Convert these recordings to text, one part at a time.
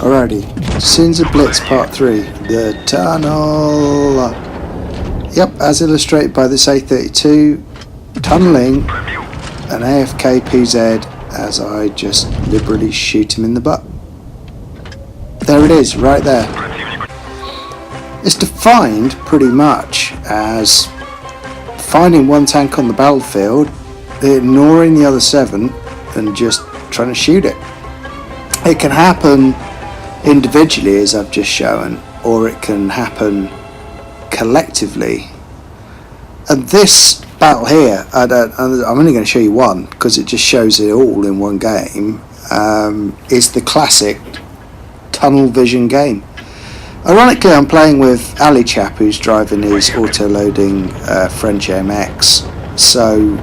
Alrighty, Sins of Blitz Part 3, the tunnel. Yep, as illustrated by this A32, tunneling an AFK PZ as I just liberally shoot him in the butt. There it is, right there. It's defined pretty much as finding one tank on the battlefield, ignoring the other 7 and just trying to shoot it. It can happen individually, as I've just shown, or it can happen collectively. And this battle here, I'm only going to show you one because it just shows it all in one game, is the classic tunnel vision game. Ironically, I'm playing with Ali chap who's driving his auto-loading French MX, so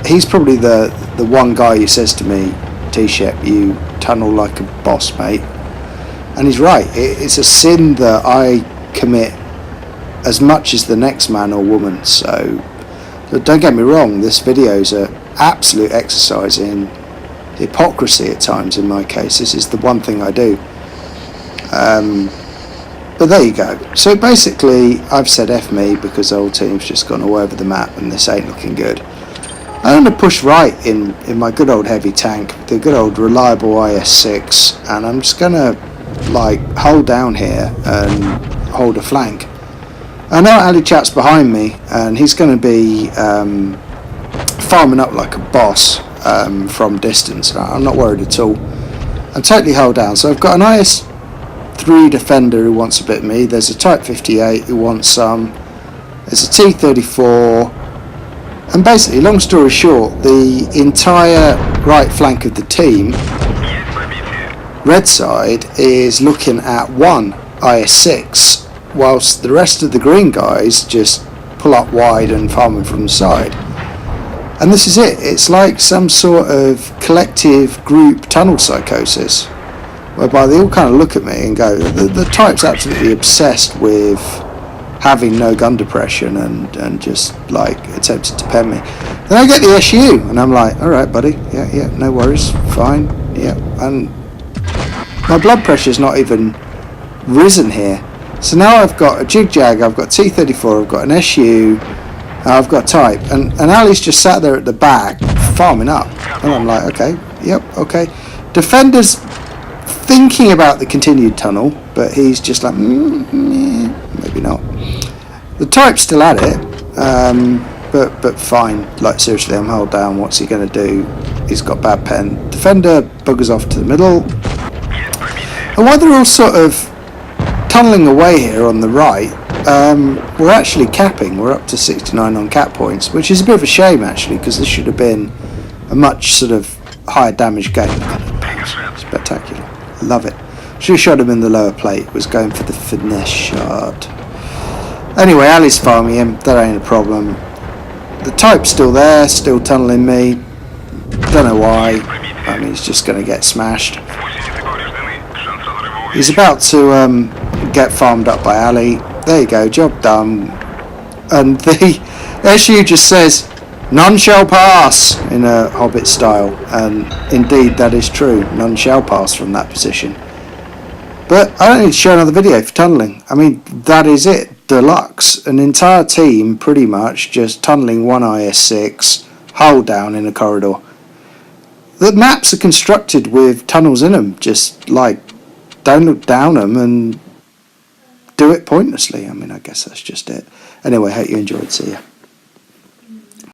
he's probably the one guy who says to me, Tshep, you tunnel like a boss, mate. And he's right, it's a sin that I commit as much as the next man or woman, so don't get me wrong, this video is an absolute exercise in hypocrisy at times. In my case, this is the one thing I do. But there you go. So basically I've said F me because the whole team's just gone all over the map and this ain't looking good. I'm going to push right in my good old heavy tank, the good old reliable IS-6, and I'm just going to like hold down here and hold a flank. I know Ali chap's behind me and he's going to be farming up like a boss from distance. I'm not worried at all. I'm totally held down. So I've got an IS-3 defender who wants a bit of me. There's a Type 58 who wants some. There's a T-34. And basically, long story short, the entire right flank of the team, red side, is looking at one IS-6, whilst the rest of the green guys just pull up wide and farming from the side. And this is it. It's like some sort of collective group tunnel psychosis, whereby they all kind of look at me and go, the type's absolutely obsessed with having no gun depression and just like attempted to pen me. Then I get the SU and I'm like, alright buddy, yeah, no worries, fine, yeah. And my blood pressure's not even risen here. So now I've got a jig jag, I've got T-34, I've got an SU, I've got type, and Ali's just sat there at the back farming up. And I'm like, okay, yep, okay. Defender's thinking about the continued tunnel, but he's just like, maybe not. The type's still at it, but fine. Like seriously, I'm held down. What's he going to do? He's got bad pen. Defender buggers off to the middle. And while they're all sort of tunneling away here on the right, we're actually capping. We're up to 69 on cap points, which is a bit of a shame actually, because this should have been a much sort of higher damage game. Spectacular. Love it. Should have shot him in the lower plate. Was going for the finesse shot. Anyway, Ali's farming him. That ain't a problem. The type's still there, still tunneling me. Don't know why. I mean, he's just going to get smashed. He's about to get farmed up by Ali. There you go, job done. And the SU just says, "None shall pass," in a Hobbit style, and indeed that is true. None shall pass from that position. But I don't need to show another video for tunneling. I mean, that is it. Deluxe. An entire team pretty much just tunneling one IS-6, hull down in a corridor. The maps are constructed with tunnels in them. Just like, don't look down them and do it pointlessly. I mean, I guess that's just it. Anyway, hope you enjoyed. See ya.